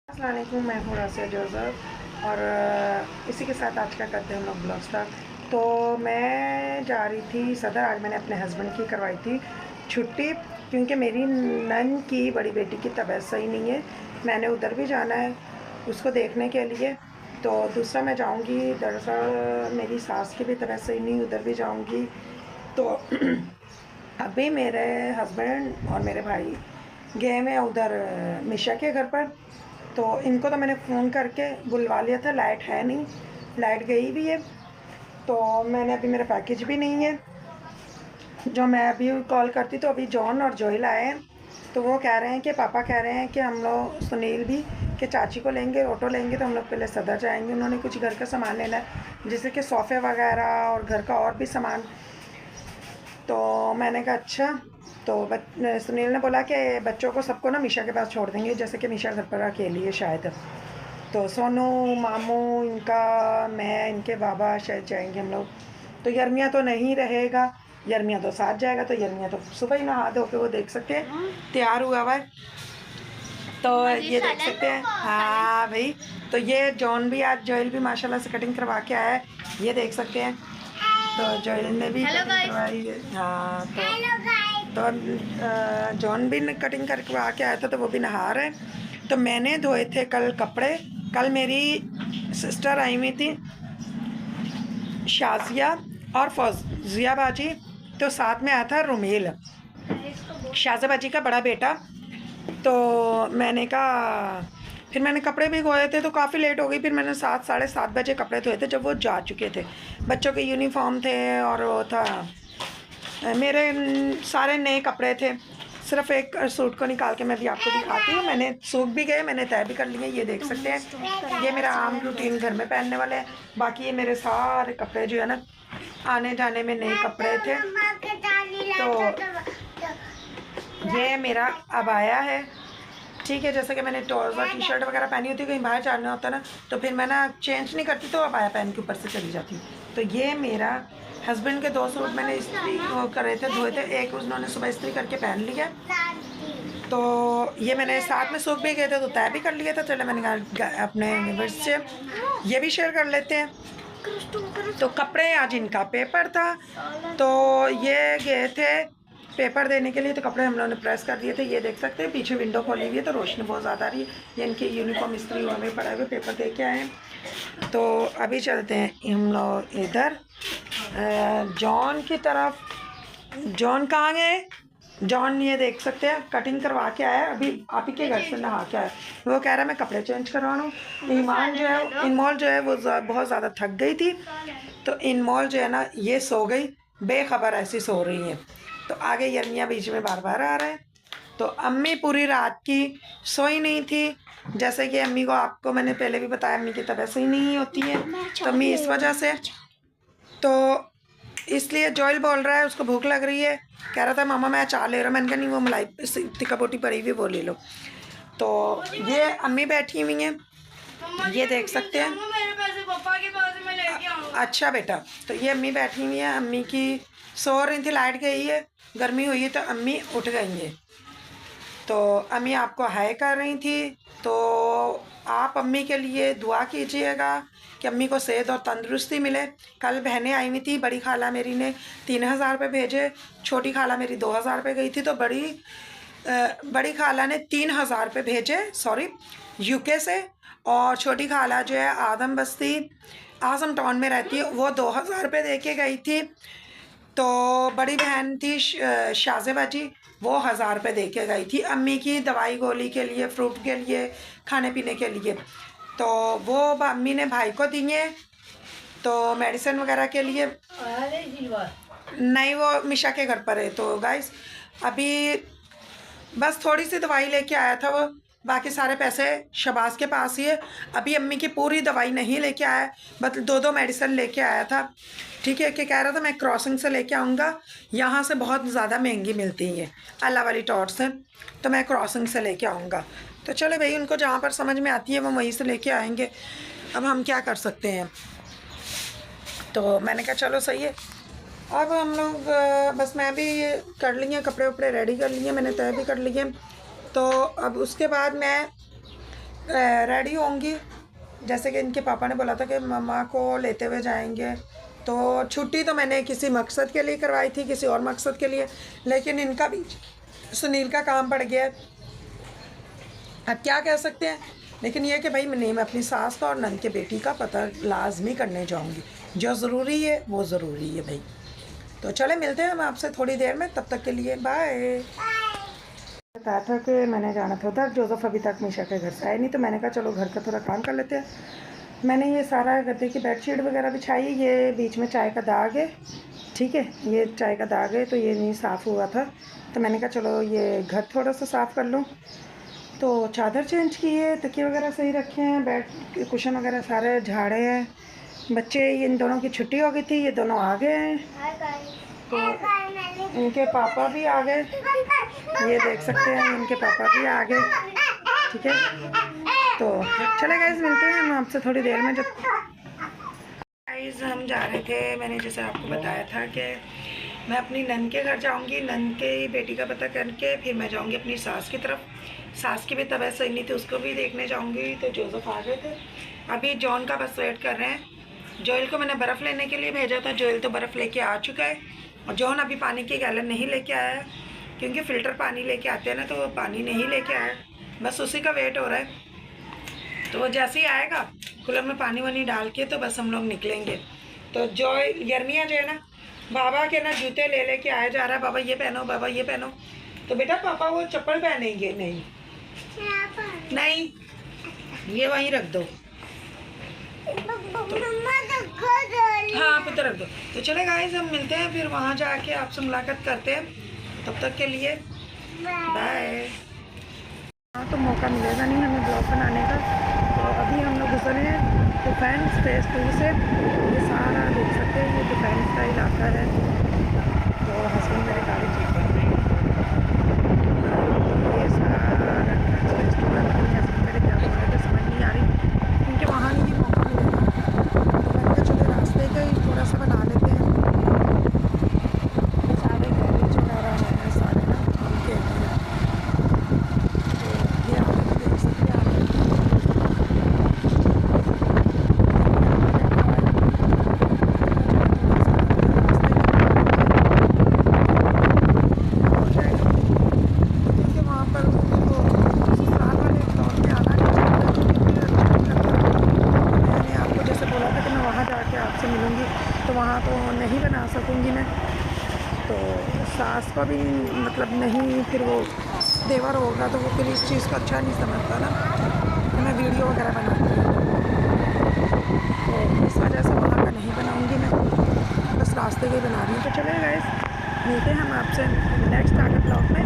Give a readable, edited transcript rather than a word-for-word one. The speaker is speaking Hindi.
अस्सलाम वालेकुम, मैं हूँ रासिया जोज़फ़ और इसी के साथ आज का करते हैं हम लोग ब्लॉग स्टार्ट। तो मैं जा रही थी सदर, आज मैंने अपने हस्बैंड की करवाई थी छुट्टी, क्योंकि मेरी नन की बड़ी बेटी की तबीयत सही नहीं है। मैंने उधर भी जाना है उसको देखने के लिए। तो दूसरा मैं जाऊँगी, दरअसल मेरी सास की भी तबीयत सही नहीं, उधर भी जाऊँगी। तो अभी मेरे हस्बैंड और मेरे भाई गए हैं उधर मिशा के घर पर। तो इनको तो मैंने फ़ोन करके बुलवा लिया था, लाइट है नहीं, लाइट गई भी है। तो मैंने अभी मेरा पैकेज भी नहीं है जो मैं अभी कॉल करती। तो अभी जॉन और जोइल आए हैं, तो वो कह रहे हैं कि पापा कह रहे हैं कि हम लोग सुनील भी कि चाची को लेंगे, ऑटो लेंगे, तो हम लोग पहले सदर जाएंगे। उन्होंने कुछ घर का सामान लेना है, जैसे कि सोफ़े वगैरह और घर का और भी सामान। तो मैंने कहा अच्छा। तो सुनील ने बोला कि बच्चों को सबको ना मीशा के पास छोड़ देंगे, जैसे कि मीशा घर पर अकेली है शायद। तो सोनू, मामू, इनका, मैं, इनके बाबा शायद जाएंगे हम लोग। तो यर्मिया तो नहीं रहेगा, यर्मिया तो साथ जाएगा। तो यर्मिया तो सुबह ही नहा धो के वो देख सकते हैं तैयार हुआ हुआ है, तो ये देख सकते हैं। हाँ भाई, तो ये जॉन भी आज, जोइल भी माशाल्लाह से कटिंग करवा के आया है, ये देख सकते हैं। तो जोइल ने भी कटिंग करवाई है। हाँ, तो जॉन भी कटिंग करवा के आया था, तो वो भी नहा रहे हैं। तो मैंने धोए थे कल कपड़े। कल मेरी सिस्टर आई हुई थी, शाजिया और फौजिया बाजी, तो साथ में आया था रुमेल, शाजिया बाजी का बड़ा बेटा। तो मैंने कहा, फिर मैंने कपड़े भी धोए थे, तो काफ़ी लेट हो गई। फिर मैंने 7 साढ़े 7 बजे कपड़े धोए थे, जब वो जा चुके थे। बच्चों के यूनिफॉर्म थे और वो था, मेरे सारे नए कपड़े थे। सिर्फ एक सूट को निकाल के मैं भी आपको दिखाती हूँ। मैंने सूख भी गए, मैंने तय भी कर लिए, ये देख सकते हैं। ये मेरा आम रूटीन घर में पहनने वाले हैं। बाकी ये मेरे सारे कपड़े जो है ना, आने जाने में नए कपड़े थे। तो ये मेरा अबाया है, ठीक है। जैसे कि मैंने ट्राउज़र टी शर्ट वगैरह पहनी होती है, कहीं बाहर जाना होता है ना, तो फिर मैं ना चेंज नहीं करती, तो अबाया पहन के ऊपर से चली जाती हूँ। तो ये मेरा हस्बैंड के 2 सूट मैंने इस्त्री कर रहे थे, धोए थे। एक उन्होंने सुबह इस्त्री करके पहन लिया, तो ये मैंने साथ में सूख भी गए थे, तो तय भी कर लिया था। चलो मैंने कहा अपने व्यूअर्स से ये भी शेयर कर लेते हैं। तो कपड़े, आज इनका पेपर था, तो ये गए थे पेपर देने के लिए। तो कपड़े हम लोगों ने प्रेस कर दिए थे, ये देख सकते हैं। पीछे विंडो खोली हुई है, तो रोशनी बहुत ज़्यादा आ रही है। ये इनके यूनिफॉर्म इस्त्री हुए में पड़े हुए, पेपर दे के आए हैं। तो अभी चलते हैं हम लोग इधर जॉन की तरफ। जॉन कहाँ गए? जॉन ये देख सकते हैं कटिंग करवा के आया, अभी आप ही के घर से नहा के आया। वो कह रहा है मैं कपड़े चेंज करवा रहा हूँ। ईमान जो है, इनमोल जो है, वो बहुत ज़्यादा थक गई थी, तो इनमोल जो है ना, ये सो गई बेखबर, ऐसी सो रही है। तो आगे यर्मिया बीच में बार बार आ रहा है। तो अम्मी पूरी रात की सोई नहीं थी, जैसे कि अम्मी को, आपको मैंने पहले भी बताया, अम्मी की तबीयत सही नहीं होती है। तो अम्मी इस वजह से, तो इसलिए जोइल बोल रहा है उसको भूख लग रही है, कह रहा था मामा मैं अचार ले रहा हूँ। मैंने कहा नहीं, वो मलाई टिक्का बोटी पड़ी हुई वो ले लो। तो ये अम्मी बैठी हुई हैं, ये देख सकते हैं। मेरे पैसे पापा के पास मैं लेके आऊंगा। अच्छा बेटा, तो ये अम्मी बैठी हुई है, अम्मी की सो रही थी, लाइट गई है, गर्मी हुई है, तो अम्मी उठ गई है। तो अम्मी आपको हाय कर रही थी, तो आप अम्मी के लिए दुआ कीजिएगा कि अम्मी को सेहत और तंदुरुस्ती मिले। कल बहनें आई हुई थी, बड़ी खाला मेरी ने 3000 रुपये भेजे, छोटी खाला मेरी 2000 रुपये गई थी। तो बड़ी खाला ने 3000 रुपये भेजे, सॉरी, यूके से। और छोटी खाला जो है आदम बस्ती, आजम टाउन में रहती है, वो 2000 रुपये दे के गई थी। तो बड़ी बहन थी शाज़ेबा जी, वो 1000 रुपये दे के गई थी अम्मी की दवाई गोली के लिए, फ्रूट के लिए, खाने पीने के लिए। तो वो अम्मी ने भाई को दिए, तो मेडिसिन वगैरह के लिए। नहीं, वो मिशा के घर पर है। तो गाइस, अभी बस थोड़ी सी दवाई लेके आया था वो, बाकी सारे पैसे शबाज के पास ही है। अभी अम्मी की पूरी दवाई नहीं लेके आया, बस 2 मेडिसिन लेके आया था, ठीक है। कि कह रहा था मैं क्रॉसिंग से लेके आऊँगा, यहाँ से बहुत ज़्यादा महंगी मिलती है अल्लाह वाली टॉट से, तो मैं क्रॉसिंग से लेके आऊँगा। तो चलो भाई, उनको जहाँ पर समझ में आती है वो वहीं से लेके आएंगे, अब हम क्या कर सकते हैं। तो मैंने कहा चलो सही है। अब हम लोग बस मैं भी कर लिए, कपड़े वपड़े रेडी कर लिए, मैंने तय भी कर लिए। तो अब उसके बाद मैं रेडी होंगी, जैसे कि इनके पापा ने बोला था कि मम्मा को लेते हुए जाएंगे। तो छुट्टी तो मैंने किसी मकसद के लिए करवाई थी, किसी और मकसद के लिए, लेकिन इनका भी सुनील का काम पड़ गया है। अब क्या कह सकते हैं, लेकिन ये कि भाई मैं अपनी सास का और नंद के बेटी का पता लाजमी करने जाऊंगी। जो ज़रूरी है वो ज़रूरी है भाई। तो चले मिलते हैं हम आपसे थोड़ी देर में, तब तक के लिए बाय। बताया था कि मैंने जाना था उधर, जोसेफ अभी तक मीशा के घर से आए नहीं, तो मैंने कहा चलो घर का थोड़ा काम कर लेते हैं। मैंने ये सारा गद्दे की बेडशीट वगैरह बिछाई, ये बीच में चाय का दाग है, ठीक है, ये चाय का दाग है, तो ये नहीं साफ़ हुआ था, तो मैंने कहा चलो ये घर थोड़ा सा साफ़ कर लूँ। तो चादर चेंज की है, तकिए वगैरह सही रखे हैं, बेड कुशन वगैरह सारे झाड़े हैं। बच्चे इन दोनों की छुट्टी हो गई थी, ये दोनों आ गए हैं, तो इनके पापा भी आ गए, ये देख सकते हैं इनके पापा भी आ गए, ठीक है। तो चले गाइस मिलते हैं हम आपसे थोड़ी देर में। जब गाइस हम जा रहे थे, मैंने जैसे आपको बताया था कि मैं अपनी नंद के घर जाऊंगी, नंद के बेटी का पता करके फिर मैं जाऊंगी अपनी सास की तरफ। सास की भी तबीयत सही नहीं थी, उसको भी देखने जाऊंगी। तो जोसेफ आ गए थे, अभी जॉन का बस वेट कर रहे हैं। जोएल को मैंने बर्फ़ लेने के लिए भेजा था, जोएल तो बर्फ़ लेके आ चुका है, और जॉन अभी पानी की गैलन नहीं लेके आया है, क्योंकि फ़िल्टर पानी लेके आते हैं ना, तो वो पानी नहीं लेके आया, बस उसी का वेट हो रहा है। तो वो जैसे ही आएगा कूलर में पानी वानी डाल के तो बस हम लोग निकलेंगे। तो यर्मिया जो है ना, बाबा के ना जूते ले लेके आया जा रहा है, बाबा ये पहनो, बाबा ये पहनो। तो बेटा पापा वो चप्पल पहनेंगे, नहीं नहीं, ये वहीं रख दो, हाँ पुत्र रख दो। तो चले गाइस हम मिलते हैं फिर वहाँ जाके आपसे मुलाकात करते हैं, तब तक के लिए बाय। हाँ तो मौका मिलेगा नहीं हमें ब्लॉग बनाने का, तो अभी हम लोग गुजरे हैं डिफेंस फेज़ 2 से। ये सारा देख सकते हैं, ये डिफेंस का इलाका है। तो हस्बैंड मेरे गाड़ी चेक कर रहे हैं, ये सारा डिफेंस फेज़ 2 है। हस्बैंड मेरे क्या बोल रहे थे समझ नहीं आ रही, क्योंकि वहाँ नहीं मौका मिलेगा, तो मैंने कहा चलो रास्ते का ही थोड़ा सा बना लेते हैं। सारे गैरेज वगैरह हैं सारे ना उनके हैं, तो ये आप देख सकते हैं। आपसे मिलूंगी तो वहाँ तो नहीं बना सकूंगी मैं, तो सास का भी मतलब नहीं, फिर वो देवर होगा तो वो फिर इस चीज़ को अच्छा नहीं समझता ना कि मैं वीडियो वगैरह बनाती हूँ, तो इस वजह से वहाँ का नहीं बनाऊंगी मैं, बस रास्ते के बना रही हूँ। तो चले गाइस मिलते हैं हम आपसे नेक्स्ट आगे ब्लॉग में।